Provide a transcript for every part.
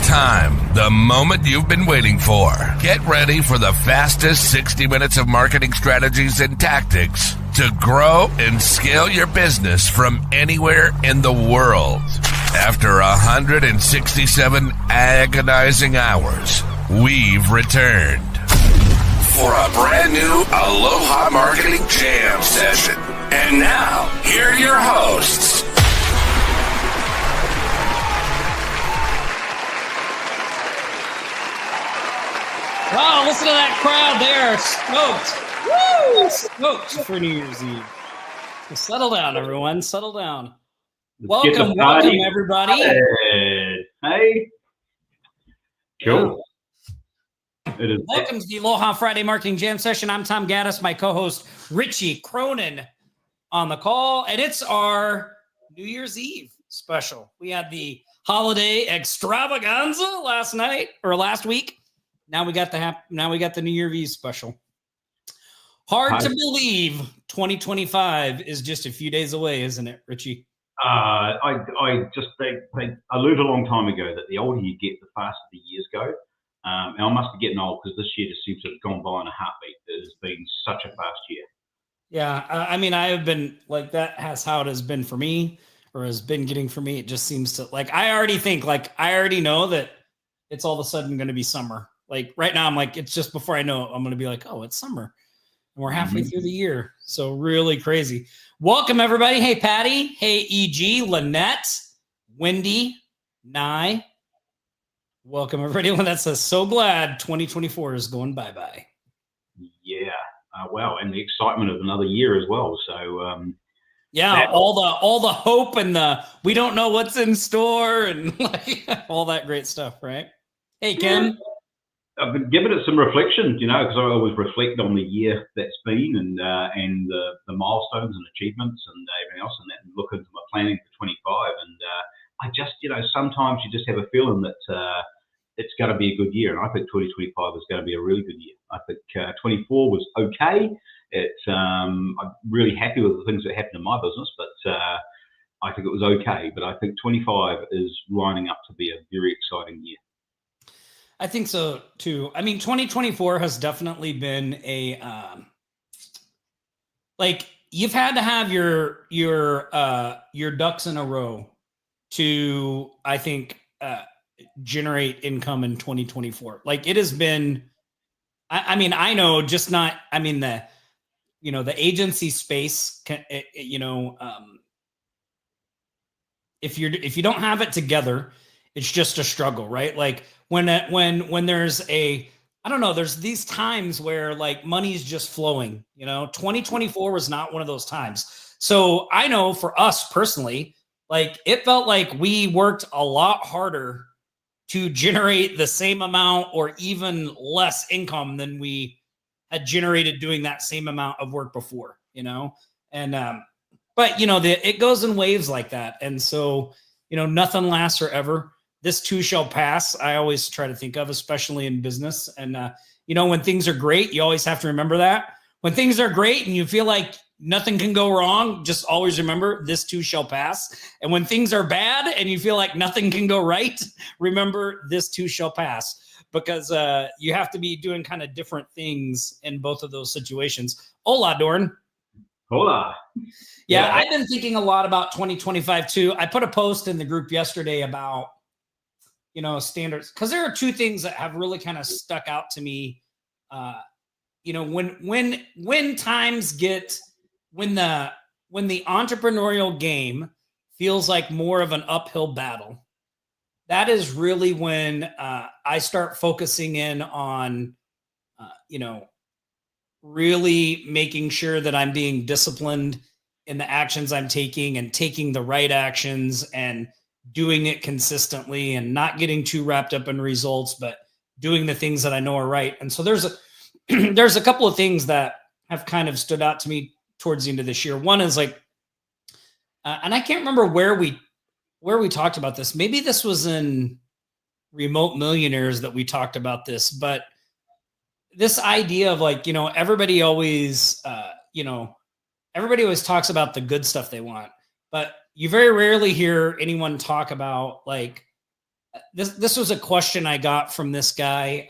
time, the moment you've been waiting for. Get ready for the fastest 60 minutes of marketing strategies and tactics to grow and scale your business from anywhere in the world. After 167 agonizing hours, we've returned for a brand new Aloha Marketing Jam session. And now, here are your hosts. Wow, listen to that crowd. They are stoked. Woo! Stoked for New Year's Eve. So settle down, everyone. Settle down. Welcome, everybody. Hey. Cool. Yeah. Welcome to the Aloha Friday Marketing Jam Session. I'm Tom Gaddis, my co-host Richie Cronin on the call, and it's our New Year's Eve special. We had the holiday extravaganza last week. Now we got the New Year's Eve special. Hard to believe 2025 is just a few days away, isn't it, Richie? I just think I learned a long time ago that the older you get, the faster the years go. And I must be getting old because this year just seems to have gone by in a heartbeat. It has been such a fast year. Yeah, I mean, I have been like that. Has how it has been for me, or has been getting for me. It just seems to I already know that it's all of a sudden going to be summer. Like right now, I'm like, it's just before I know it, I'm going to be like, oh, it's summer. And we're halfway through the year. So really crazy. Welcome, everybody. Hey, Patty. Hey, EG, Lynette, Wendy, Nye. Welcome, everybody. Lynette says, so glad 2024 is going bye-bye. Yeah. Wow. And the excitement of another year as well. So, all the hope and we don't know what's in store and all that great stuff, right? Hey, Ken. I've been giving it some reflection, because I always reflect on the year that's been and the milestones and achievements and everything else, and then look into my planning for 25. And I just, sometimes you just have a feeling that it's going to be a good year. And I think 2025 is going to be a really good year. I think 24 was okay. I'm really happy with the things that happened in my business, but I think it was okay. But I think 25 is lining up to be a very exciting year. I think so too. I mean, 2024 has definitely been a you've had to have your ducks in a row to, I think, generate income in 2024. Like it has been. I know, just not. I mean the agency space. If you don't have it together, it's just a struggle, right? Like when there's there's these times where money's just flowing, 2024 was not one of those times. So I know for us personally, it felt like we worked a lot harder to generate the same amount or even less income than we had generated doing that same amount of work before, but it goes in waves like that. And so, nothing lasts forever. This too shall pass. I always try to think of, especially in business. And, when things are great, you always have to remember that. When things are great and you feel like nothing can go wrong, just always remember this too shall pass. And when things are bad and you feel like nothing can go right, remember this too shall pass. Because you have to be doing kind of different things in both of those situations. Hola, Dorn. Hola. Yeah, I've been thinking a lot about 2025 too. I put a post in the group yesterday about standards, because there are two things that have really kind of stuck out to me. When times get, when the entrepreneurial game feels like more of an uphill battle, that is really when I start focusing in on, really making sure that I'm being disciplined in the actions I'm taking and taking the right actions and doing it consistently and not getting too wrapped up in results, but doing the things that I know are right. And so there's a couple of things that have kind of stood out to me towards the end of this year. One is and I can't remember where we talked about this. Maybe this was in Remote Millionaires that we talked about this, but this idea of everybody always talks about the good stuff they want, but you very rarely hear anyone talk about This was a question I got from this guy.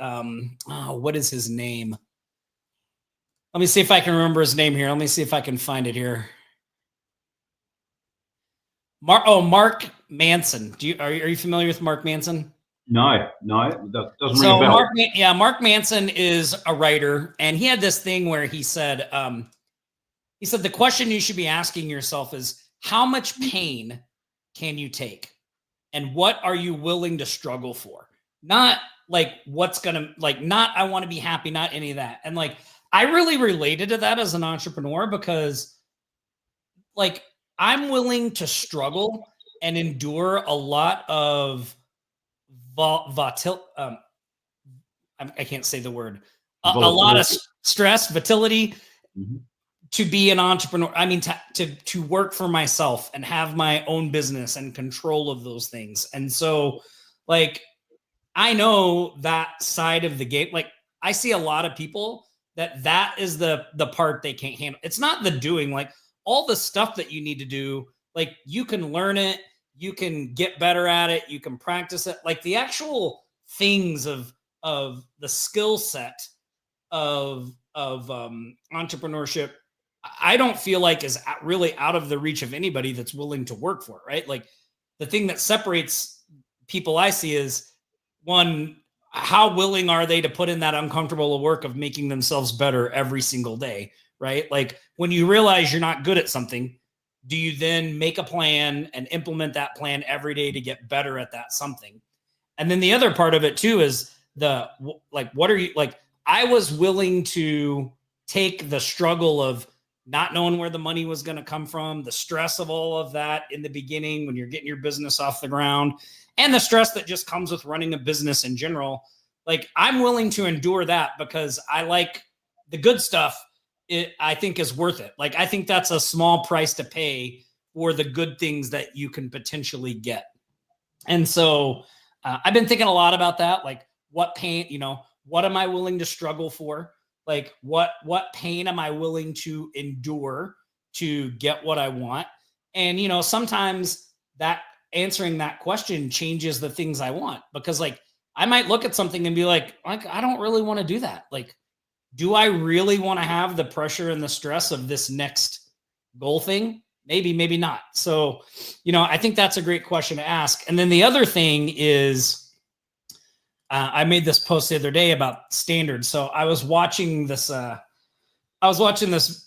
What is his name? Let me see if I can remember his name here. Let me see if I can find it here. Mark Manson. Are you familiar with Mark Manson? No, that doesn't ring a bell. Mark Manson is a writer, and he had this thing where he said the question you should be asking yourself is, how much pain can you take? And what are you willing to struggle for? Not like not I want to be happy, not any of that. And like, I really related to that as an entrepreneur because like I'm willing to struggle and endure a lot of I can't say the word. A lot of stress, volatility, to be an entrepreneur. I mean, to work for myself and have my own business and control of those things. And so, like, I know that side of the game. Like, I see a lot of people that is the part they can't handle. It's not the doing, like all the stuff that you need to do. Like, you can learn it, you can get better at it, you can practice it. Like the actual things of the skill set of entrepreneurship, I don't feel like is really out of the reach of anybody that's willing to work for it, right? Like the thing that separates people I see is, one, how willing are they to put in that uncomfortable work of making themselves better every single day, right? Like when you realize you're not good at something, do you then make a plan and implement that plan every day to get better at that something? And then the other part of it too is what are you like? I was willing to take the struggle of not knowing where the money was going to come from, the stress of all of that in the beginning when you're getting your business off the ground, and the stress that just comes with running a business in general. Like I'm willing to endure that because I like the good stuff. I think is worth it. Like, I think that's a small price to pay for the good things that you can potentially get. And so I've been thinking a lot about that. Like what pain, what am I willing to struggle for? Like what pain am I willing to endure to get what I want? And, sometimes that answering that question changes the things I want, because like, I might look at something and be like, I don't really want to do that. Like, do I really want to have the pressure and the stress of this next goal thing? Maybe, maybe not. So, I think that's a great question to ask. And then the other thing is, I made this post the other day about standards. So I was watching this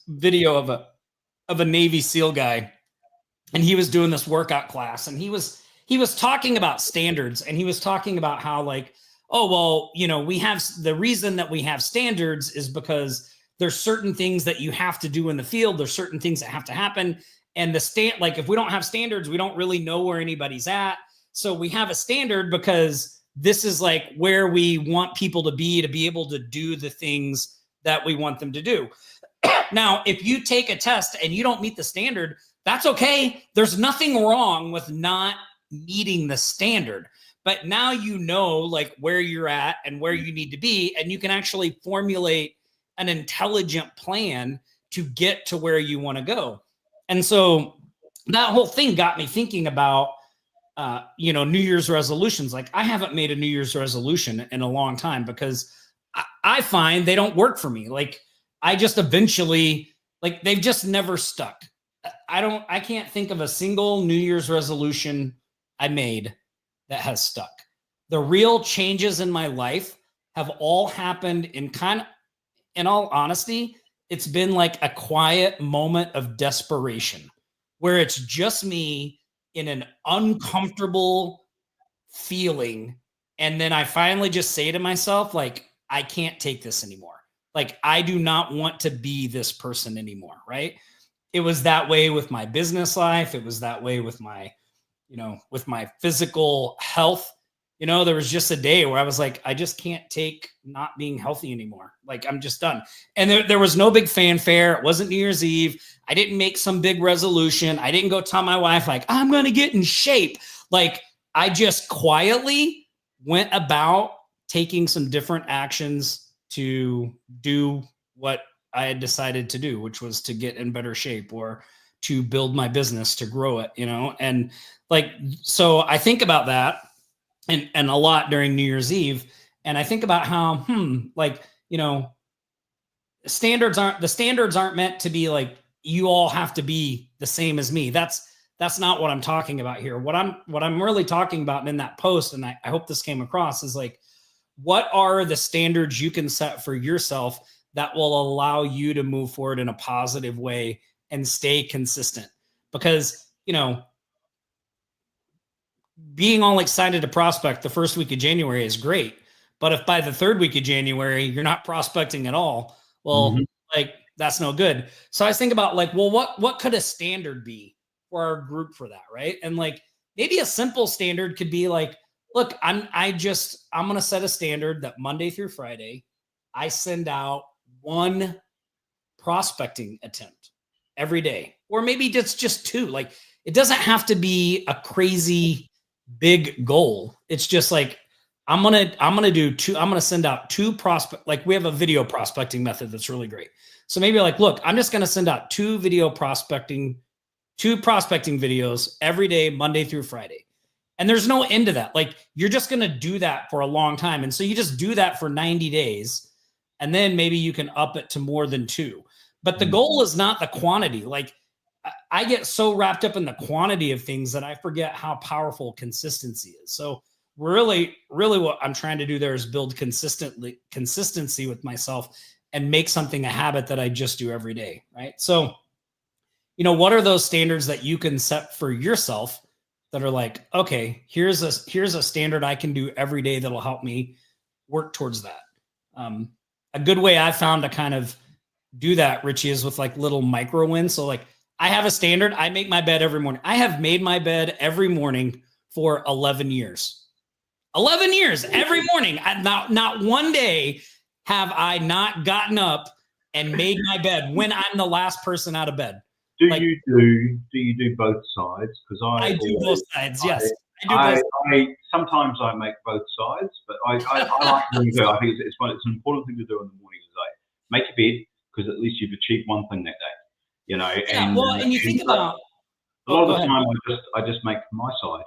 video of a Navy SEAL guy, and he was doing this workout class, and he was talking about standards, and he was talking about how like, oh, well, we have the reason that we have standards is because there's certain things that you have to do in the field. There's certain things that have to happen. And like if we don't have standards, we don't really know where anybody's at. So we have a standard because this is like where we want people to be able to do the things that we want them to do. Now, if you take a test and you don't meet the standard, that's okay. There's nothing wrong with not meeting the standard. But now like where you're at and where you need to be, and you can actually formulate an intelligent plan to get to where you want to go. And so that whole thing got me thinking about, New Year's resolutions. Like I haven't made a New Year's resolution in a long time because I find they don't work for me. Like I just eventually, like they've just never stuck. I can't think of a single New Year's resolution I made that has stuck. The real changes in my life have all happened in all honesty, it's been like a quiet moment of desperation where it's just me in an uncomfortable feeling. And then I finally just say to myself, like, I can't take this anymore. Like, I do not want to be this person anymore. Right. It was that way with my business life. It was that way with my physical health. There was just a day where I was like, I just can't take not being healthy anymore. Like, I'm just done. And there was no big fanfare. It wasn't New Year's Eve. I didn't make some big resolution. I didn't go tell my wife, like, I'm going to get in shape. Like, I just quietly went about taking some different actions to do what I had decided to do, which was to get in better shape or to build my business, to grow it, and like, so I think about that. and a lot during New Year's Eve. And I think about how, like, you know, the standards aren't meant to be like, you all have to be the same as me. That's not what I'm talking about here. What I'm really talking about, and in that post, and I hope this came across, is like, what are the standards you can set for yourself that will allow you to move forward in a positive way and stay consistent? Because, you know, being all excited to prospect the first week of January is great. But if by the third week of January, you're not prospecting at all, well, like, that's no good. So I think about like, well, what could a standard be for our group for that? Right. And like, maybe a simple standard could be like, look, I'm going to set a standard that Monday through Friday, I send out one prospecting attempt every day, or maybe it's just two. Like, it doesn't have to be a crazy big goal. It's just like, I'm going to send out two prospect. Like, we have a video prospecting method that's really great. So maybe like, look, I'm just going to send out two prospecting videos every day, Monday through Friday. And there's no end to that. Like, you're just going to do that for a long time. And so you just do that for 90 days. And then maybe you can up it to more than two. But the goal is not the quantity. Like, I get so wrapped up in the quantity of things that I forget how powerful consistency is. So really what I'm trying to do there is build consistency with myself and make something a habit that I just do every day. Right. So, you know, what are those standards that you can set for yourself that are like, okay, here's a standard I can do every day that'll help me work towards that. A good way I found to kind of do that, Richie, is with like little micro wins. So like, I have a standard. I make my bed every morning. I have made my bed every morning for 11 years. 11 years every morning. Not one day have I not gotten up and made my bed when I'm the last person out of bed. Do you do both sides? Because I do both sides. Yes, I sometimes I make both sides, but I like doing it. I think it's an important thing to do in the morning. Is like, make your bed, because at least you've achieved one thing that day. You know. Yeah. And you think about a lot of the time, I just make my side,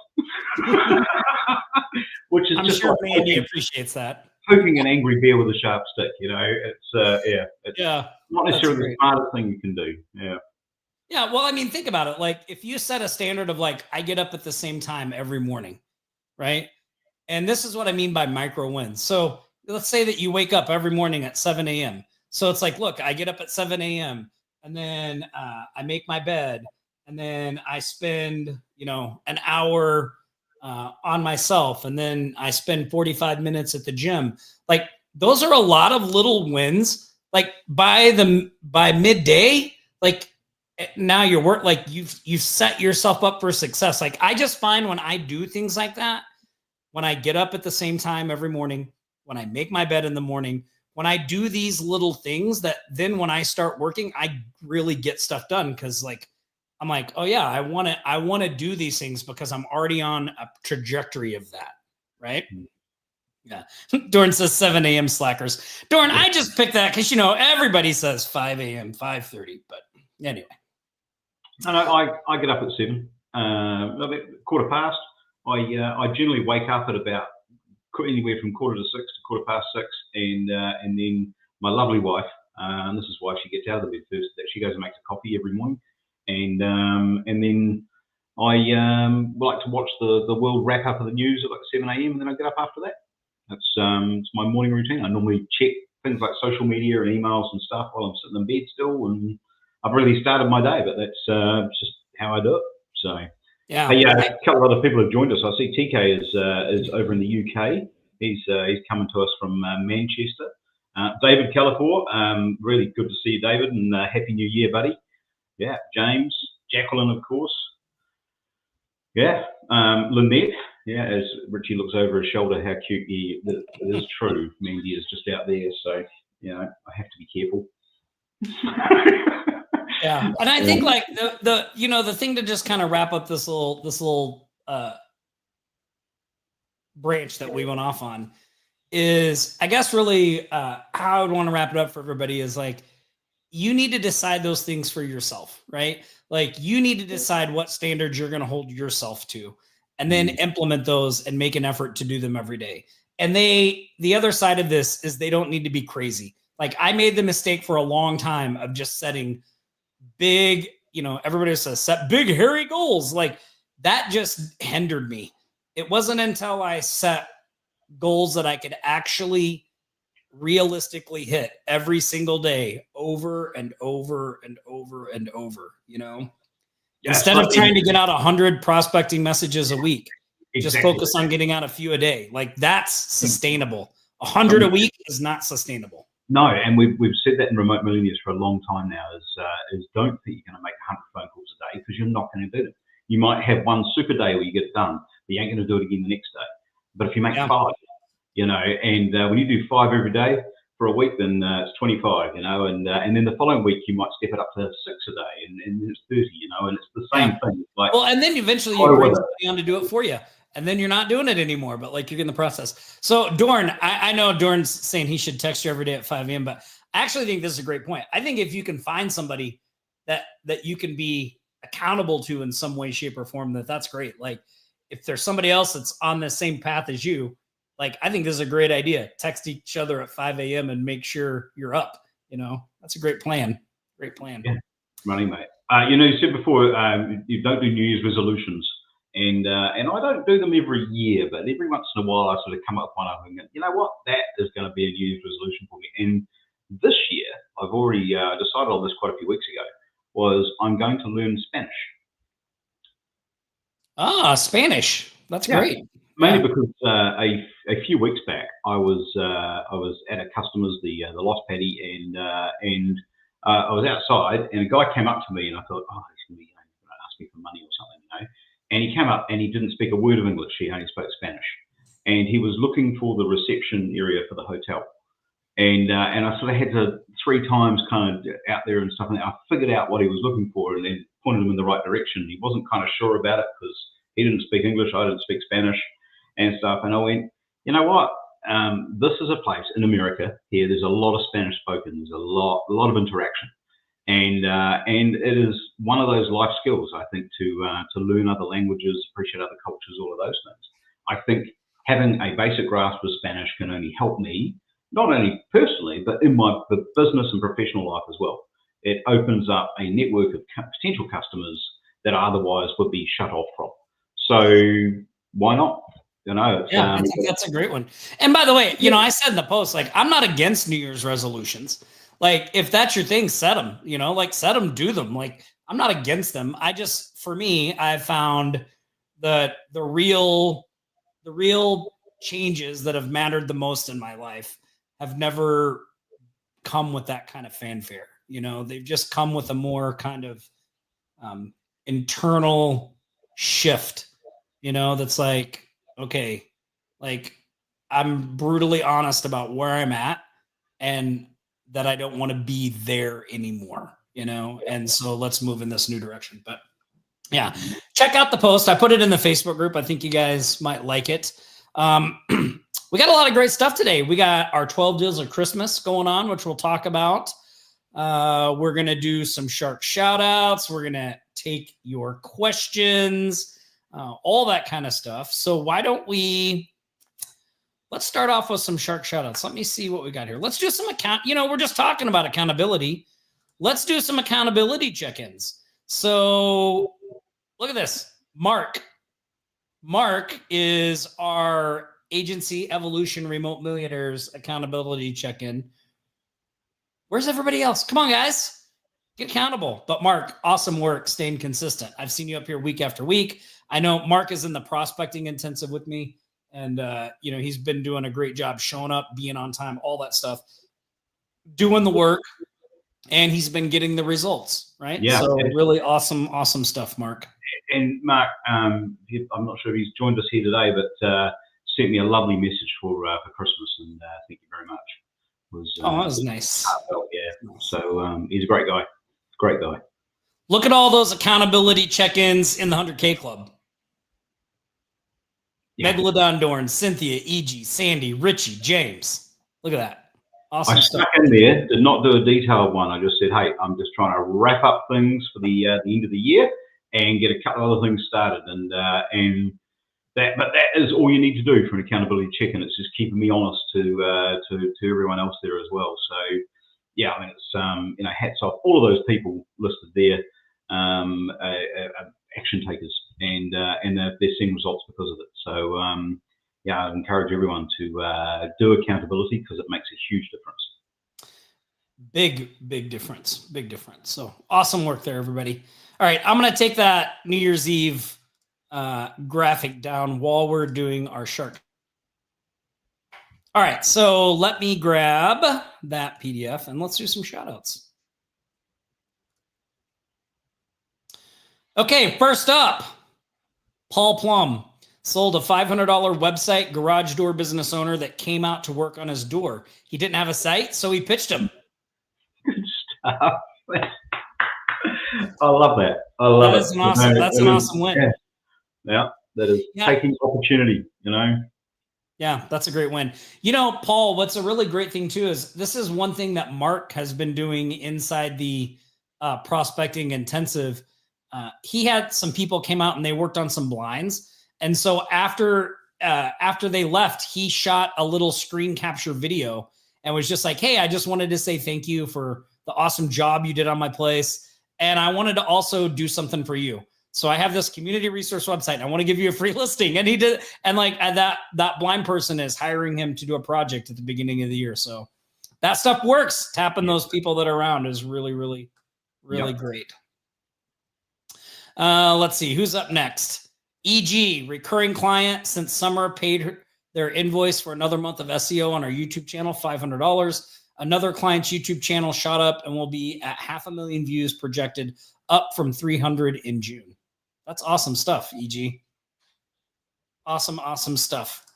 which is, I'm just sure like Mandy appreciates that. Poking an angry bear with a sharp stick. You know, it's not necessarily the smartest thing you can do. Yeah. Yeah, well, I mean, think about it. Like, if you set a standard of like, I get up at the same time every morning, right? And this is what I mean by micro wins. So let's say that you wake up every morning at 7 a.m. So it's like, look, I get up at 7 a.m. and then I make my bed, and then I spend, you know, an hour on myself, and then I spend 45 minutes at the gym. Like, those are a lot of little wins. Like, by midday, like, now your work, like, you've set yourself up for success. Like, I just find when I do things like that, when I get up at the same time every morning, when I make my bed in the morning, when I do these little things, that then when I start working, I really get stuff done. Cause like, I'm like, oh yeah, I want to do these things because I'm already on a trajectory of that. Right. Yeah. Dorn says 7 a.m. slackers. Dorn, I just picked that because, you know, everybody says 5 a.m., 5:30, but anyway. And I get up at 7, quarter past. I generally wake up at about anywhere from 5:45 to 6, and then my lovely wife, this is why she gets out of the bed first, that she goes and makes a coffee every morning, and then I like to watch the world wrap up of the news at like 7 a.m. and then I get up after that. That's it's my morning routine. I normally check things like social media and emails and stuff while I'm sitting in bed still, and I've really started my day, but that's just how I do it. So yeah, a couple of other people have joined us. I see TK is over in the UK. He's coming to us from Manchester. David Califor, really good to see you, David, and Happy New Year, buddy. Yeah, James, Jacqueline, of course. Yeah, Lynette. Yeah, as Richie looks over his shoulder, how cute he is. It is true. Mandy is just out there, so you know I have to be careful. Yeah, and I think like the thing to just kind of wrap up this little branch that we went off on is, I guess, really how I would want to wrap it up for everybody is like, you need to decide those things for yourself, right? Like, you need to decide what standards you're going to hold yourself to, and then implement those and make an effort to do them every day. And the other side of this is they don't need to be crazy. Like I made the mistake for a long time of just setting big, everybody says set big, hairy goals. Like that just hindered me. It wasn't until I set goals that I could actually realistically hit every single day over and over and over and over, instead of trying to get out 100 prospecting messages a week, just focus on getting out a few a day. Like that's sustainable. 100 a week is not sustainable. No, and we've said that in Remote Millionaires for a long time now. Is don't think you're going to make 100 phone calls a day because you're not going to do it. You might have one super day where you get it done, but you ain't going to do it again the next day. But if you make 5, and when you do 5 every day for a week, then it's 25, and then the following week you might step it up to 6 a day, and it's 30, and it's the same thing. Like, well, and then eventually you bring somebody on to do it for you. And then you're not doing it anymore, but like you're in the process. So Dorn, I know Dorn's saying he should text you every day at 5 a.m., but I actually think this is a great point. I think if you can find somebody that you can be accountable to in some way, shape, or form, that's great. Like if there's somebody else that's on the same path as you, like I think this is a great idea. Text each other at 5 a.m. and make sure you're up. That's a great plan. Great plan. Yeah, running, mate. You said before you don't do New Year's resolutions. And I don't do them every year, but every once in a while I sort of come up with one of them and you know what, that is going to be a New Year's resolution for me. And this year, I've already decided on this quite a few weeks ago, was I'm going to learn Spanish. Spanish. That's great. Mainly because a few weeks back I was at a customer's, the Lost Paddy, and I was outside and a guy came up to me and I thought, oh, he's going to ask me for money or something, And he came up and he didn't speak a word of English. He only spoke Spanish. And he was looking for the reception area for the hotel. And I sort of had to 3 times kind of out there and stuff. And I figured out what he was looking for and then pointed him in the right direction. He wasn't kind of sure about it because he didn't speak English. I didn't speak Spanish and stuff. And I went, you know what? This is a place in America here. There's a lot of Spanish spoken. There's a lot of interaction. And it is one of those life skills, I think, to learn other languages, appreciate other cultures, all of those things. I think having a basic grasp of Spanish can only help me, not only personally, but in my business and professional life as well. It opens up a network of potential customers that otherwise would be shut off from. So why not? I think that's a great one. And by the way, I said in the post, like, I'm not against New Year's resolutions. Like, if that's your thing, set them, set them, do them. Like, I'm not against them. For me, I've found that the real changes that have mattered the most in my life have never come with that kind of fanfare. They've just come with a more kind of internal shift, that's like, okay, like I'm brutally honest about where I'm at and that I don't want to be there anymore, and so let's move in this new direction. But yeah, check out the post. I put it in the Facebook group. I think you guys might like it. We got a lot of great stuff today. We got our 12 deals of Christmas going on, which we'll talk about. We're going to do some shark shout outs. We're going to take your questions, all that kind of stuff. So why don't let's start off with some shark shout outs. Let me see what we got here. Let's do some we're just talking about accountability. Let's do some accountability check-ins. So look at this. Mark is our Agency Evolution Remote Millionaires accountability check-in. Where's everybody else? Come on, guys. Get accountable. But Mark, awesome work staying consistent. I've seen you up here week after week. I know Mark is in the prospecting intensive with me. And, he's been doing a great job showing up, being on time, all that stuff, doing the work, and he's been getting the results, right? Yeah. So really awesome stuff, Mark. And Mark, I'm not sure if he's joined us here today, but sent me a lovely message for Christmas, and thank you very much. That was nice. Yeah. So he's a great guy. Great guy. Look at all those accountability check-ins in the 100K Club. Yeah. Megalodon Dorn, Cynthia, E.G., Sandy, Richie, James. Look at that. Awesome stuff. I stuck in there, did not do a detailed one. I just said, hey, I'm just trying to wrap up things for the end of the year and get a couple of other things started. And but that is all you need to do for an accountability check-in. It's just keeping me honest to everyone else there as well. So yeah, I mean, it's hats off all of those people listed there, action takers, and they're seeing results because of it. So yeah, I encourage everyone to do accountability because it makes a huge difference. Big difference. So awesome work there, everybody. All right, I'm going to take that New Year's Eve graphic down while we're doing our shark. All right, so let me grab that PDF and let's do some shout outs. Okay, first up, Paul Plum sold a $500 website garage door business owner that came out to work on his door. He didn't have a site, so he pitched him. Good stuff. I love that. I love that. That's an awesome win. Yeah, that is taking opportunity, Yeah, that's a great win. Paul, what's a really great thing too is this is one thing that Mark has been doing inside the prospecting intensive. He had some people came out and they worked on some blinds. And so after they left, he shot a little screen capture video and was just like, hey, I just wanted to say thank you for the awesome job you did on my place. And I wanted to also do something for you. So I have this community resource website and I want to give you a free listing. And he did. And that blind person is hiring him to do a project at the beginning of the year. So that stuff works. Tapping those people that are around is really, really, really great. Let's see who's up next. EG, recurring client since summer, paid their invoice for another month of SEO on our YouTube channel, $500. Another client's YouTube channel shot up and will be at 500,000 views projected, up from 300 in June. That's awesome stuff, EG. Awesome stuff.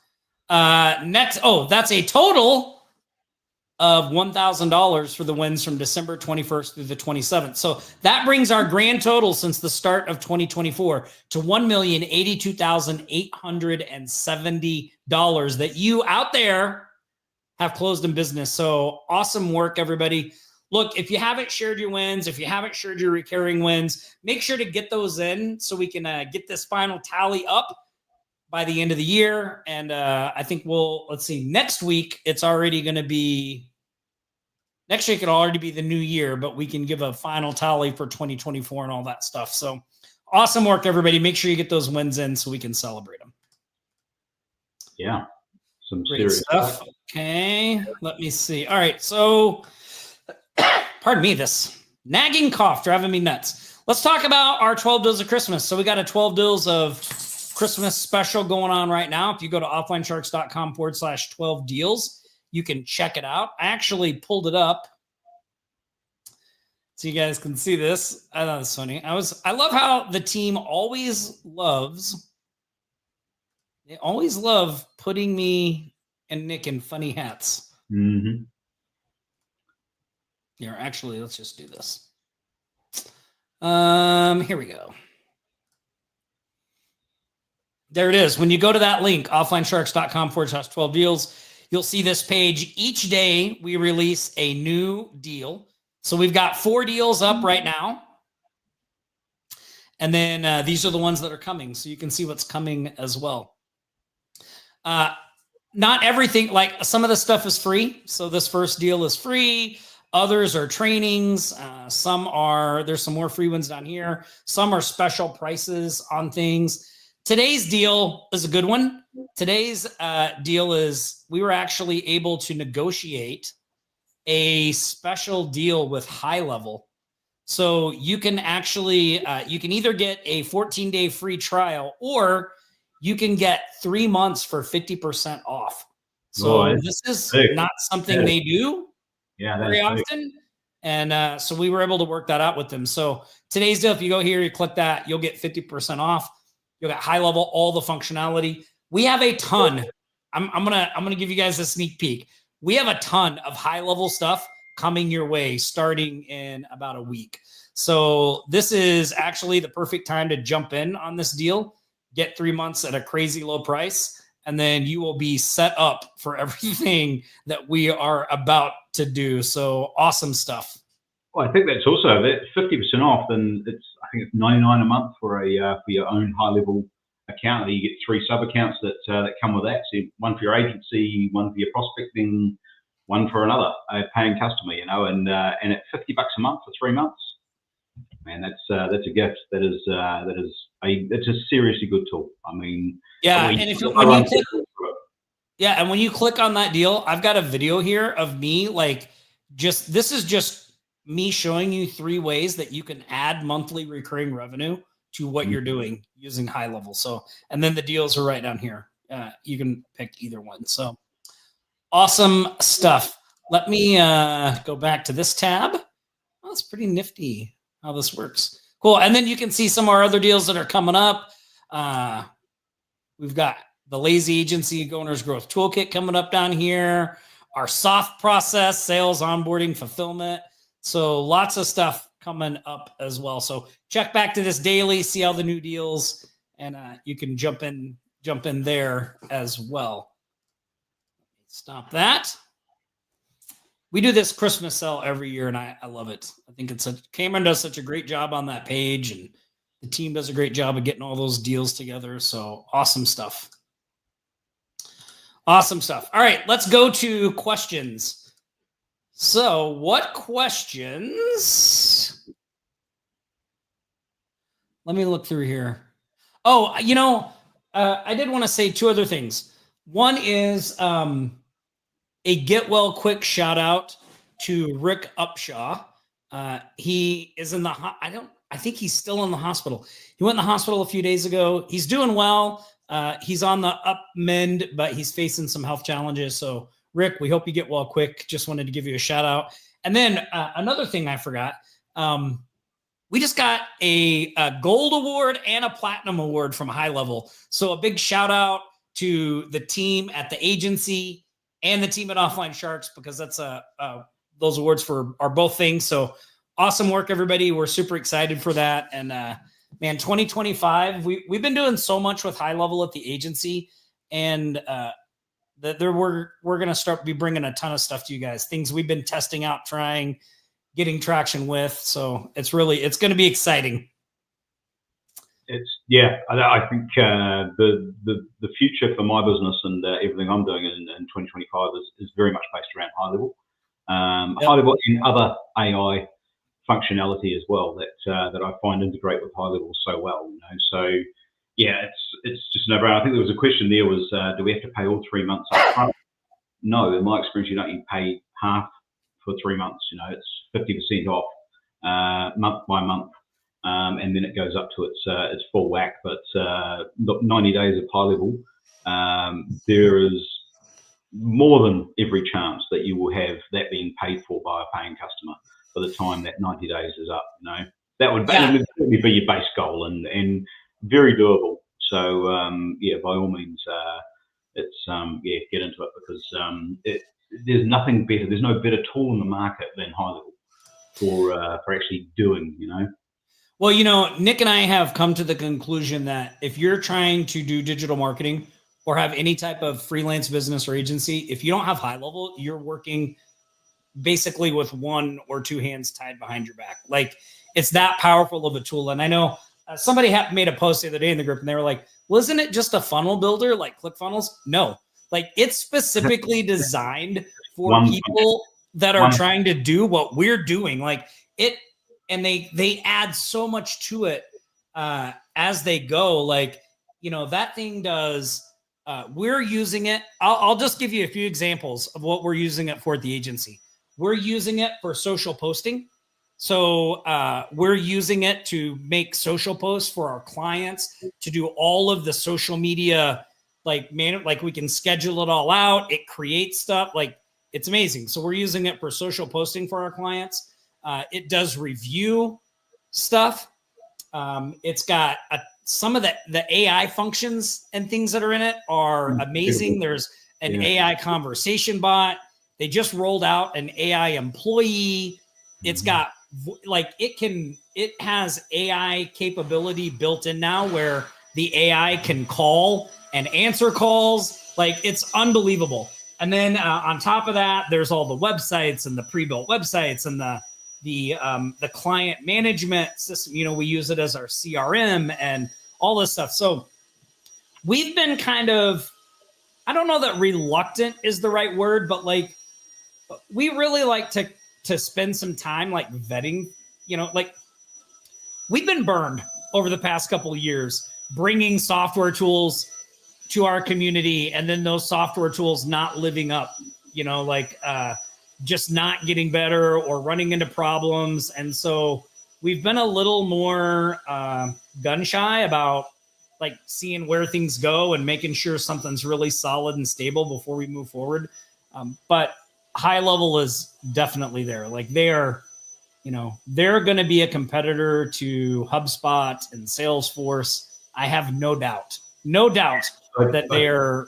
Next, that's a total of $1,000 for the wins from December 21st through the 27th. So that brings our grand total since the start of 2024 to $1,082,870 that you out there have closed in business. So awesome work, everybody. Look, if you haven't shared your wins, if you haven't shared your recurring wins, make sure to get those in so we can get this final tally up by the end of the year. And I think let's see, next week, it'll already be the new year, but we can give a final tally for 2024 and all that stuff. So awesome work, everybody. Make sure you get those wins in so we can celebrate them. Yeah. Some great serious stuff. Okay, let me see. All right, so pardon me, this nagging cough driving me nuts. Let's talk about our 12 deals of Christmas. So we got a 12 deals of Christmas special going on right now. If you go to offlinesharks.com/12 deals, you can check it out. I actually pulled it up so you guys can see this. I thought it was funny. I love how the team always loves putting me and Nick in funny hats. Mm-hmm. Here, actually, let's just do this. Here we go. There it is. When you go to that link, offlinesharks.com/12 deals, you'll see this page. Each day we release a new deal. So we've got 4 deals up right now. And then these are the ones that are coming. So you can see what's coming as well. Not everything, like some of the stuff is free. So this first deal is free. Others are trainings. There's some more free ones down here. Some are special prices on things. Today's deal is a good one. Today's deal is we were actually able to negotiate a special deal with High Level. So you can actually, you can either get a 14-day free trial or you can get 3 months for 50% off. So this is not something they do very often. And so we were able to work that out with them. So today's deal, if you go here, you click that, you'll get 50% off. You'll get High Level, all the functionality. We have a ton. I'm gonna give you guys a sneak peek. We have a ton of High Level stuff coming your way starting in about a week. So this is actually the perfect time to jump in on this deal, get 3 months at a crazy low price, and then you will be set up for everything that we are about to do. So awesome stuff. Well, I think that's also that 50% off, and I think it's $99 a month for your own High Level account. You get 3 sub accounts that come with that. So one for your agency, one for your prospecting, one for another paying customer. And at $50 a month for 3 months, man, that's a gift. It's a seriously good tool. I mean, yeah, and and when you click on that deal, I've got a video here of me this is just me showing you 3 ways that you can add monthly recurring revenue to what you're doing using High Level. So, and then the deals are right down here. You can pick either one. So awesome stuff. Let me go back to this tab. Oh, it's pretty nifty how this works. Cool. And then you can see some of our other deals that are coming up. We've got the Lazy Agency Owner's Growth Toolkit coming up down here. Our soft process, sales, onboarding, fulfillment. So lots of stuff coming up as well. So check back to this daily, see all the new deals, and you can jump in there as well. Stop that. We do this Christmas sale every year, and I love it. I think Cameron does such a great job on that page, and the team does a great job of getting all those deals together. So awesome stuff. Awesome stuff. All right, let's go to questions. So what questions? Let me look through here. Oh, I did want to say 2 other things. One is a get well quick shout out to Rick Upshaw. He is in I think he's still in the hospital. He went in the hospital a few days ago. He's doing well. He's on the up mend, but he's facing some health challenges. So Rick, we hope you get well quick. Just wanted to give you a shout out. And then another thing I forgot. We just got a gold award and a platinum award from High Level. So a big shout out to the team at the agency and the team at Offline Sharks, because that's those awards are both things. So awesome work, everybody. We're super excited for that. And man, 2025, we've been doing so much with High Level at the agency, and we're going to start be bringing a ton of stuff to you guys, things we've been testing out, trying, getting traction with. So it's going to be exciting. I think the future for my business and everything I'm doing in 2025 is very much based around High Level. High Level and other AI functionality as well that I find integrate with High Level so well. So yeah, it's just no brainer. I think there was a question there was, do we have to pay all 3 months up front? No, in my experience, you don't need to pay half for 3 months. It's 50% off month by month, and then it goes up to its full whack. But 90 days of High Level, there is more than every chance that you will have that being paid for by a paying customer by the time that 90 days is up. That would certainly be your base goal and very doable. So by all means, get into it, because there's nothing better. There's no better tool in the market than High Level for actually doing. Well, Nick and I have come to the conclusion that if you're trying to do digital marketing or have any type of freelance business or agency, if you don't have High Level, you're working basically with 1 or 2 hands tied behind your back. Like, it's that powerful of a tool. And I know somebody made a post the other day in the group, and they were like, well, isn't it just a funnel builder like ClickFunnels? No, like, it's specifically designed for people that are trying to do what we're doing. Like it, and they add so much to it as they go. Like, that thing does, we're using it. I'll just give you a few examples of what we're using it for at the agency. We're using it for social posting. So we're using it to make social posts for our clients, to do all of the social media, like we can schedule it all out. It creates stuff, like, it's amazing. So we're using it for social posting for our clients. It does review stuff. It's got some of the AI functions and things that are in it are amazing. There's an AI conversation bot. They just rolled out an AI employee. It's got it has AI capability built in now where the AI can call and answer calls. Like, it's unbelievable. And then on top of that, there's all the websites and the pre-built websites and the client management system. We use it as our CRM and all this stuff. So we've been kind of, I don't know that reluctant is the right word, but like we really like to spend some time like vetting, like we've been burned over the past couple of years bringing software tools to our community and then those software tools not living up, just not getting better or running into problems. And so we've been a little more gun shy about like seeing where things go and making sure something's really solid and stable before we move forward. But high level is definitely there. Like they're going to be a competitor to HubSpot and Salesforce. I have no doubt that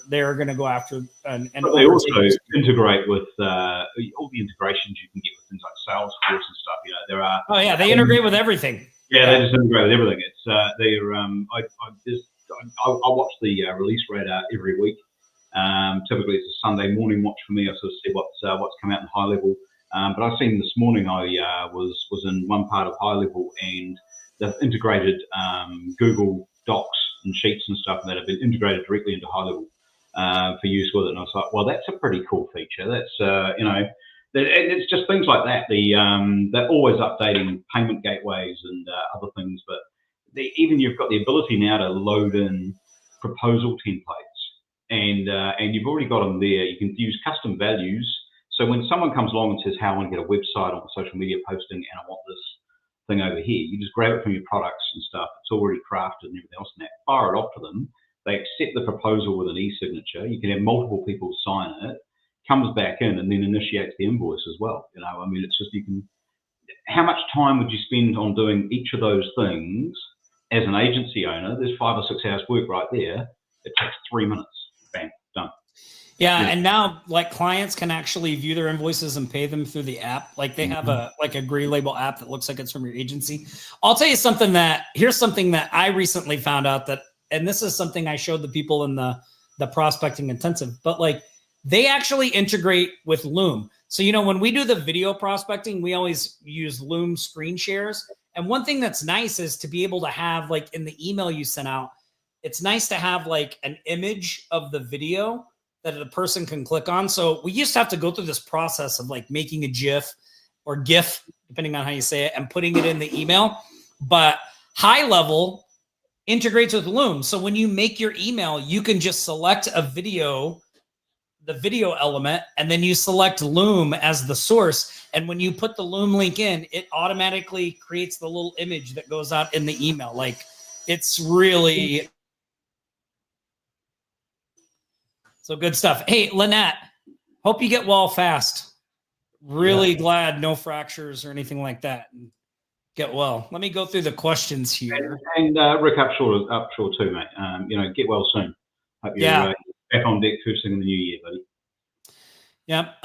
they're going to go after and they also integrate with all the integrations you can get with things like Salesforce and stuff. There are. Oh yeah, they integrate with everything. Yeah, they just integrate with everything. It's I watch the release radar every week. Typically, it's a Sunday morning watch for me. I sort of see what's come out in high level. But I've seen this morning. I was in one part of high level, and they've integrated Google Docs and Sheets and stuff that have been integrated directly into high level for use with it. And I was like, well, that's a pretty cool feature. That's it's just things like that. They're always updating payment gateways and other things, but even you've got the ability now to load in proposal templates, and you've already got them there. You can use custom values. So when someone comes along and says, "How I want to get a website on social media posting, and I want this thing over here," you just grab it from your products and stuff. It's already crafted and everything else, and that fire it off to them. They accept the proposal with an e-signature. You can have multiple people sign it. Comes back in and then initiates the invoice as well. It's just how much time would you spend on doing each of those things as an agency owner? There's 5 or 6 hours work right there. It takes 3 minutes. Bang, done. Yeah, and now like clients can actually view their invoices and pay them through the app. Like they have a gray label app that looks like it's from your agency. I'll tell you here's something that I recently found out and this is something I showed the people in the prospecting intensive, but like they actually integrate with Loom. So, when we do the video prospecting, we always use Loom screen shares. And one thing that's nice is to be able to have like in the email you sent out, it's nice to have like an image of the video that a person can click on. So we used to have to go through this process of like making a GIF or GIF, depending on how you say it, and putting it in the email. But high level integrates with Loom. So when you make your email, you can just select the video element, and then you select Loom as the source. And when you put the Loom link in, it automatically creates the little image that goes out in the email. Like it's really so good stuff. Hey, Lynette, hope you get well fast. Really glad no fractures or anything like that. Get well. Let me go through the questions here. And Rick Upshaw too, mate. Get well soon. Hope you're back on deck first thing in the new year, buddy. Yep.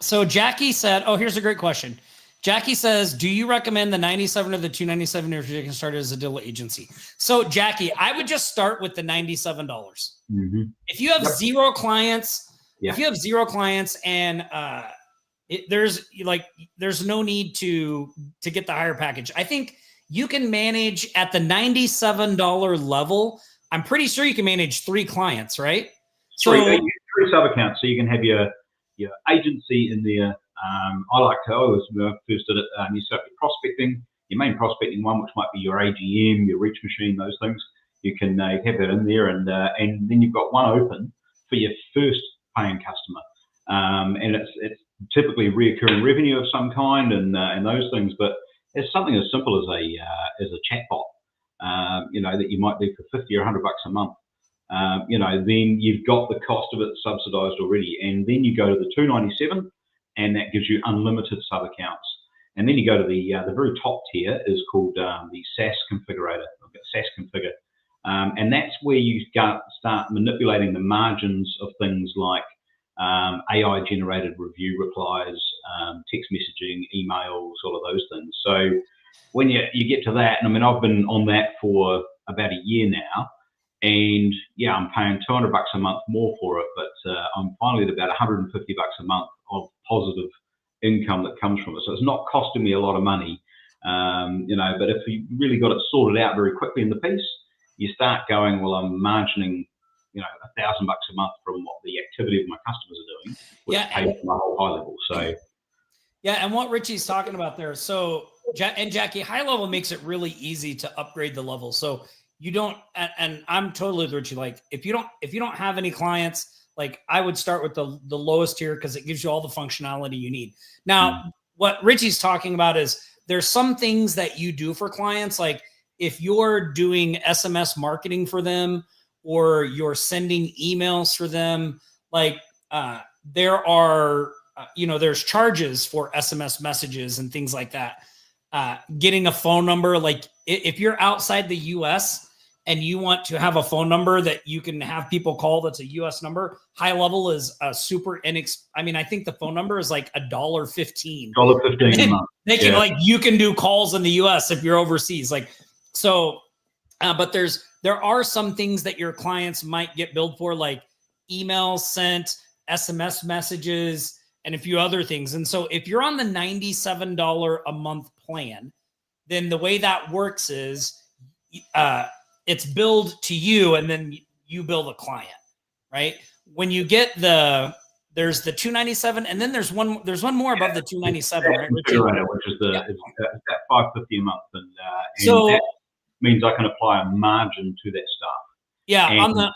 So Jackie said, here's a great question. Jackie says, do you recommend the 97 or the 297 if you can start as a digital agency? So Jackie, I would just start with the $97. Mm-hmm. If you have zero clients, and there's no need to get the higher package. I think you can manage at the $97 level. I'm pretty sure you can manage 3 clients, right? Three sub accounts, so you can have your agency in there. I always first did it. You start with prospecting, your main prospecting one, which might be your AGM, your reach machine, those things. You can have that in there, and then you've got one open for your first paying customer, and it's typically reoccurring revenue of some kind, and those things. But it's something as simple as a chatbot, that you might do for $50 or $100 a month. Then you've got the cost of it subsidized already, and then you go to the 297, and that gives you unlimited sub accounts. And then you go to the very top tier is called the SaaS configurator, SaaS configure, and that's where you start manipulating the margins of things like AI generated review replies, text messaging, emails, all of those things. So when you get to that, and I've been on that for about a year now. And I'm paying $200 a month more for it, but I'm finally at about $150 a month of positive income that comes from it. So it's not costing me a lot of money, but if you really got it sorted out very quickly in the piece, you start going, well, I'm margining $1,000 a month from what the activity of my customers are doing, which pays for my whole high level. So yeah, and what Richie's talking about there. So, and Jackie, high level makes it really easy to upgrade the level. So you don't, and I'm totally with Richie. Like if you don't have any clients, like I would start with the lowest tier because it gives you all the functionality you need. Now, what Richie's talking about is there's some things that you do for clients, like if you're doing SMS marketing for them or you're sending emails for them, like there are. There's charges for SMS messages and things like that. Getting a phone number, like if you're outside the US and you want to have a phone number that you can have people call that's a US number, high level is a super I think the phone number is like $1.15. $1.15 a month. You can do calls in the US if you're overseas. But there are some things that your clients might get billed for, like emails sent, SMS messages, and a few other things. And so if you're on the $97 a month plan, then the way that works is it's billed to you and then you bill the client, right? When you get there's the $297 and then there's one more above the $297, right? Which is it's $550 a month. And so that means I can apply a margin to that stuff. Yeah. On the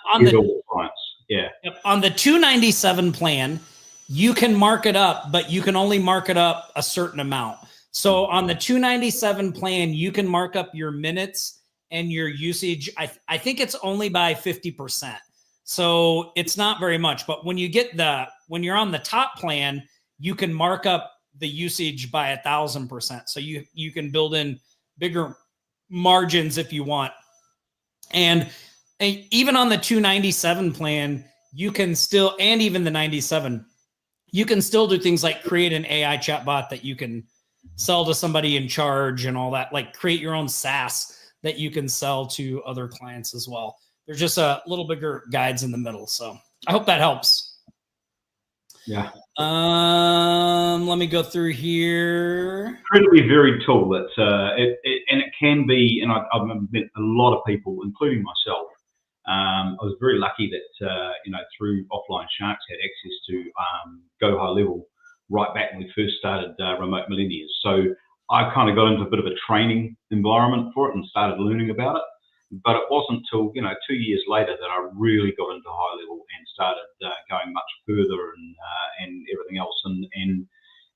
clients. Yeah. On the $297 plan, you can mark it up, but you can only mark it up a certain amount. So on the $297 plan, you can mark up your minutes and your usage. I think it's only by 50%. So it's not very much, but when you're on the top plan, you can mark up the usage by 1,000%. So you can build in bigger margins if you want. And even on the $297 plan, you can still, and even the $97, you can still do things like create an AI chatbot that you can sell to somebody in charge and all that, like create your own SaaS that you can sell to other clients as well. There's just a little bigger guides in the middle. So I hope that helps. Yeah. Let me go through here. Incredibly varied tool. That's and it can be, and I've met a lot of people, including myself. I was very lucky that through Offline Sharks had access to Go High Level right back when we first started Remote Millennials. So I kind of got into a bit of a training environment for it and started learning about it. But it wasn't until 2 years later that I really got into high level and started going much further and everything else. And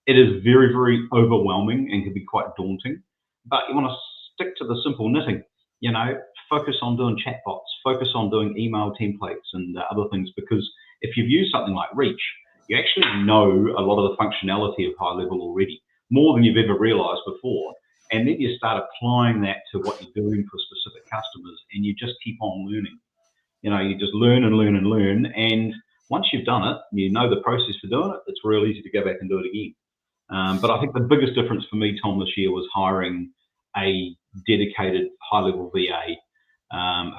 it is very, very overwhelming and can be quite daunting. But you want to stick to the simple knitting. Focus on doing chatbots, focus on doing email templates and other things, because if you've used something like Reach, you actually know a lot of the functionality of high level already, more than you've ever realized before. And then you start applying that to what you're doing for specific customers, and you just keep on learning. You just learn and learn and learn. And once you've done it, you know the process for doing it, it's real easy to go back and do it again. But I think the biggest difference for me, Tom, this year was hiring a dedicated high-level VA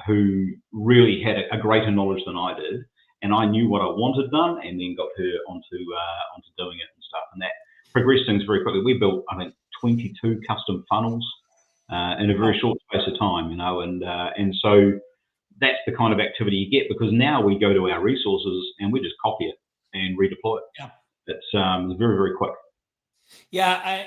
who really had a greater knowledge than I did, and I knew what I wanted done, and then got her onto doing it and stuff, and that progressed things very quickly. We built, I think, 22 custom funnels in a very short space of time, and so that's the kind of activity you get, because now we go to our resources and we just copy it and redeploy it. Yeah, it's very, very quick. Yeah,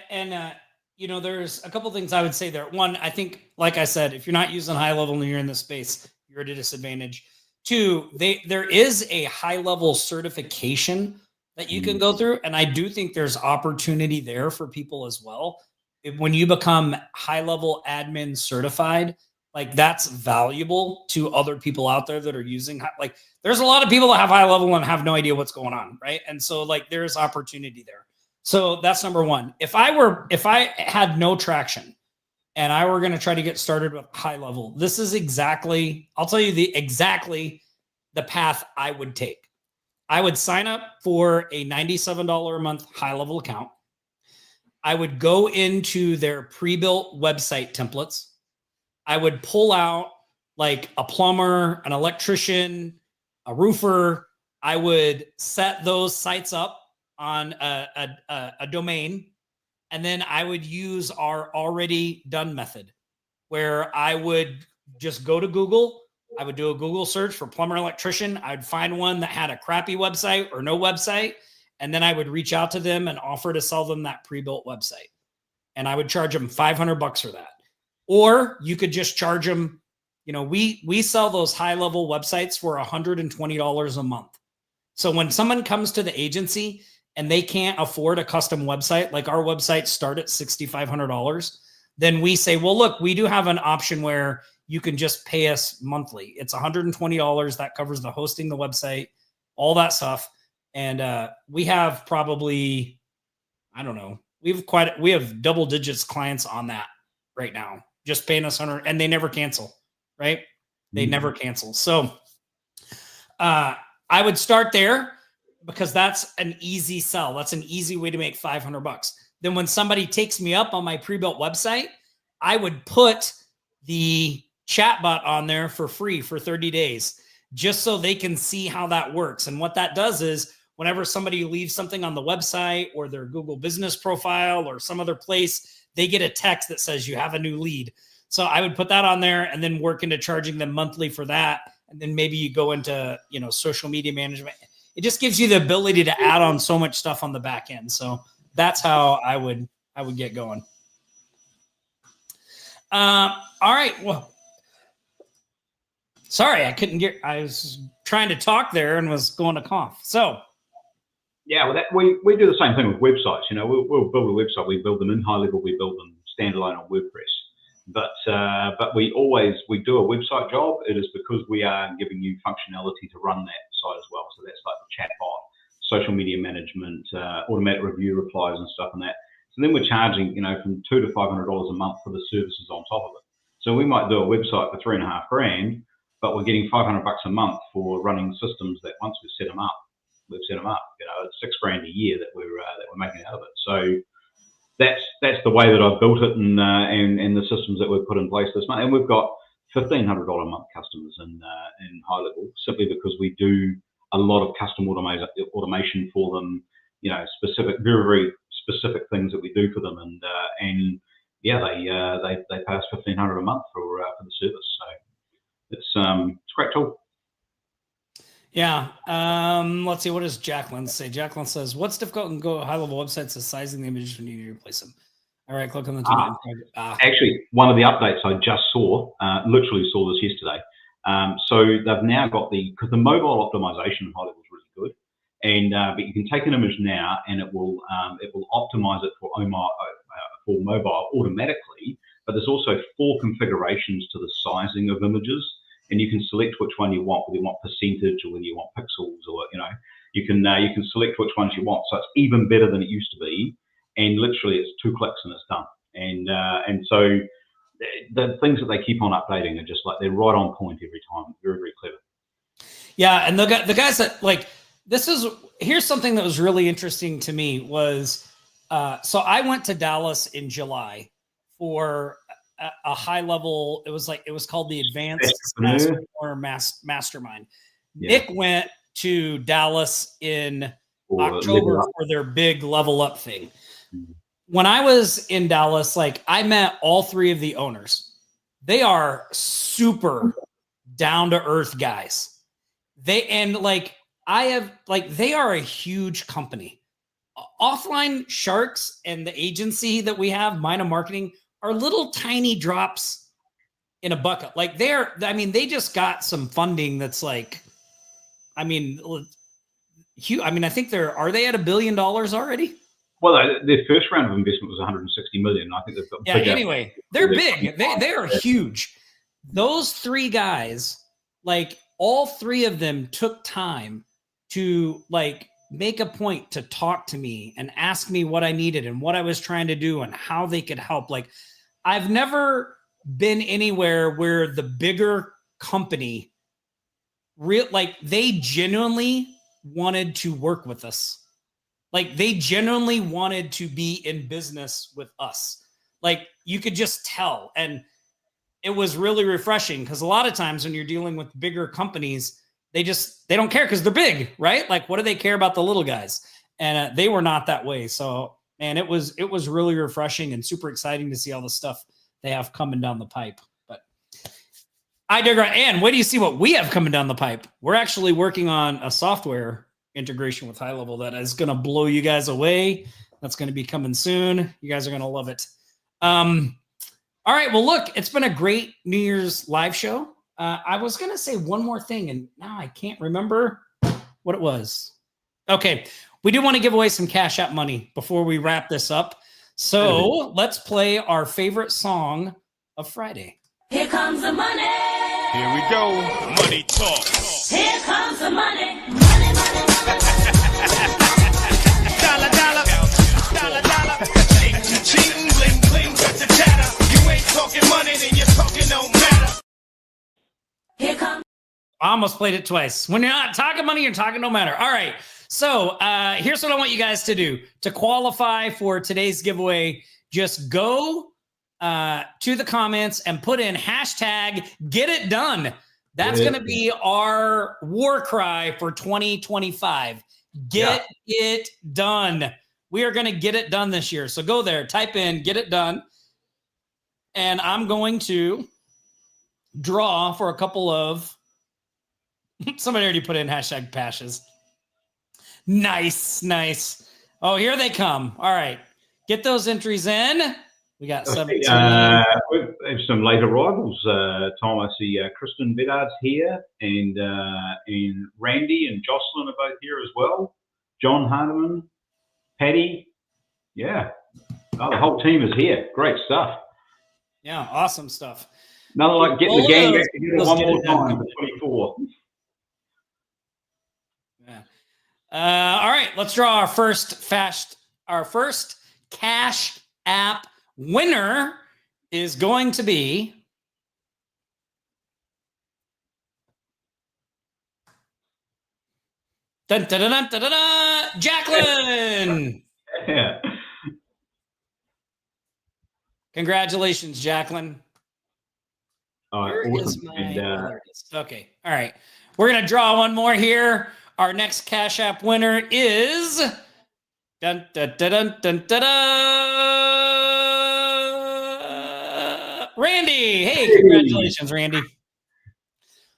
there's a couple of things I would say there. One, I think, like I said, if you're not using high level and you're in this space, you're at a disadvantage. Two, there is a high level certification that you can go through, and I do think there's opportunity there for people as well. When you become high level admin certified, like that's valuable to other people out there that are using, like there's a lot of people that have high level and have no idea what's going on, right? And so like there's opportunity there. So that's number one. If I had no traction and I were going to try to get started with high level, this is I'll tell you the path I would take. I would sign up for a $97 a month high level account. I would go into their pre-built website templates. I would pull out like a plumber, an electrician, a roofer. I would set those sites up on a domain, and then I would use our already done method, where I would just go to Google, I would do a Google search for plumber electrician. I'd find one that had a crappy website or no website. And then I would reach out to them and offer to sell them that pre-built website. And I would charge them $500 for that. Or you could just charge them, we sell those high-level websites for $120 a month. So when someone comes to the agency and they can't afford a custom website, like our websites start at $6,500, then we say, well, look, we do have an option where you can just pay us monthly. It's $120. That covers the hosting, the website, all that stuff. And we have probably, I don't know, we have double digits clients on that right now, just paying us $100, and they never cancel, right? They never cancel. So I would start there because that's an easy sell. That's an easy way to make $500. Then when somebody takes me up on my pre-built website, I would put the chatbot on there for free for 30 days, just so they can see how that works. And what that does is whenever somebody leaves something on the website or their Google business profile or some other place, they get a text that says you have a new lead. So I would put that on there and then work into charging them monthly for that. And then maybe you go into, social media management. It just gives you the ability to add on so much stuff on the back end. So that's how I would get going. All right. Well, sorry, I was trying to talk there and was going to cough. So, yeah, well, we do the same thing with websites. We'll build a website. We build them in high level. We build them standalone on WordPress. But we do a website job. It is because we are giving you functionality to run that site as well. So that's like the chatbot, social media management, automatic review replies and stuff and that. So then we're charging, from $200 to $500 a month for the services on top of it. So we might do a website for $3,500, but we're getting $500 a month for running systems that once we've set them up. It's $6,000 a year that we're making out of it. So that's the way that I've built it, and the systems that we've put in place this month. And we've got $1,500 a month customers in high level, simply because we do a lot of custom automation for them. Very, very specific things that we do for them, and they pay us $1,500 a month for the service. So it's a great tool. Yeah. Let's see. What does Jacqueline say? Jacqueline says, what's difficult in high-level websites is sizing the images when you need to replace them. All right, click on the Actually, one of the updates I just saw, literally saw this yesterday. So they've now got because the mobile optimization in high level is really good. And but you can take an image now and it will optimize it for mobile automatically. But there's also 4 configurations to the sizing of images. And you can select which one you want, whether you want percentage or whether you want pixels, or you can select which ones you want. So it's even better than it used to be, and literally it's 2 clicks and it's done. And so the things that they keep on updating are just like they're right on point every time. Very, very clever. Yeah, and the guys that here's something that was really interesting to me was so I went to Dallas in July for a high level. It was called the Advanced Mastermind. Yeah. Nick went to Dallas in October for their big level up thing. When I was in Dallas, I met all 3 of the owners. They are super down to earth guys. They are a huge company. Offline Sharks and the agency that we have, Mina Marketing, are little tiny drops in a bucket. They just got some funding that's huge. I think are they at $1 billion already? Well, their first round of investment was $160 million. I think they've got. Yeah. Anyway, they're big. They are huge. Those 3 guys, all 3 of them took time to make a point to talk to me and ask me what I needed and what I was trying to do and how they could help. I've never been anywhere where the bigger company they genuinely wanted to work with us. They genuinely wanted to be in business with us. You could just tell. And it was really refreshing, because a lot of times when you're dealing with bigger companies, they don't care because they're big, right? What do they care about the little guys? And they were not that way. So, man, it was really refreshing and super exciting to see all the stuff they have coming down the pipe. But I digress. And wait do you see what we have coming down the pipe? We're actually working on a software integration with High Level that is going to blow you guys away. That's going to be coming soon. You guys are going to love it. All right. Well, look, it's been a great New Year's live show. I was going to say one more thing, and now I can't remember what it was. Okay. We do want to give away some Cash App money before we wrap this up. So let's play our favorite song of Friday. Here comes the money. Here we go. Money talk. Here comes the money. Money, money, money. Dollar, dollar. Dollar, dollar. Cheating, bling, bling, got the chatter. You ain't talking money, then you're talking no matter. Here comes. I almost played it twice. When you're not talking money, you're talking no matter. All right. So here's what I want you guys to do. To qualify for today's giveaway, just go to the comments and put in hashtag get it done. That's going to be our war cry for 2025. Get it done. We are going to get it done this year. So go there, type in get it done. And I'm going to draw for a couple of, somebody already put in hashtag pashes. Nice, nice. Oh, here they come. All right. Get those entries in. We got 17. We have some late arrivals. Tom, I see Kristen Bedard's here, and Randy and Jocelyn are both here as well. John Hardiman, Patty. Yeah. Oh, the whole team is here. Great stuff. Yeah, awesome stuff. Nothing like getting the gang back together one more time for 24. Yeah. All right, let's draw our first Cash App winner is going to be dun, dun, dun, dun, dun, dun, dun, Jacqueline. Yeah. Congratulations, Jacqueline. All right, Where is awesome. my And, there it is. Okay. All right. We're going to draw one more here. Our next Cash App winner is dun, dun, dun, dun, dun, dun, dun, Randy. Hey, congratulations, Randy.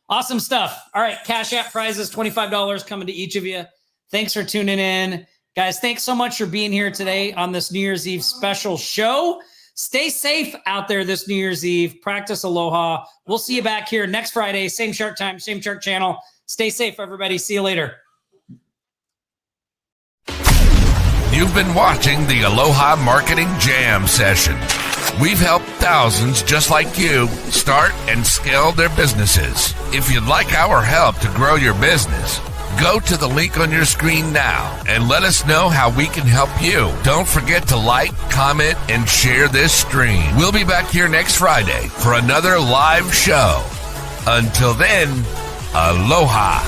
Awesome stuff. All right. Cash App prizes, $25 coming to each of you. Thanks for tuning in. Guys, thanks so much for being here today on this New Year's Eve special show. Stay safe out there this New Year's Eve. Practice aloha. We'll see you back here next Friday. Same shark time, same shark channel. Stay safe, everybody. See you later. You've been watching the Aloha Marketing Jam session. We've helped thousands just like you start and scale their businesses. If you'd like our help to grow your business, go to the link on your screen now and let us know how we can help you. Don't forget to like, comment, and share this stream. We'll be back here next Friday for another live show. Until then, aloha.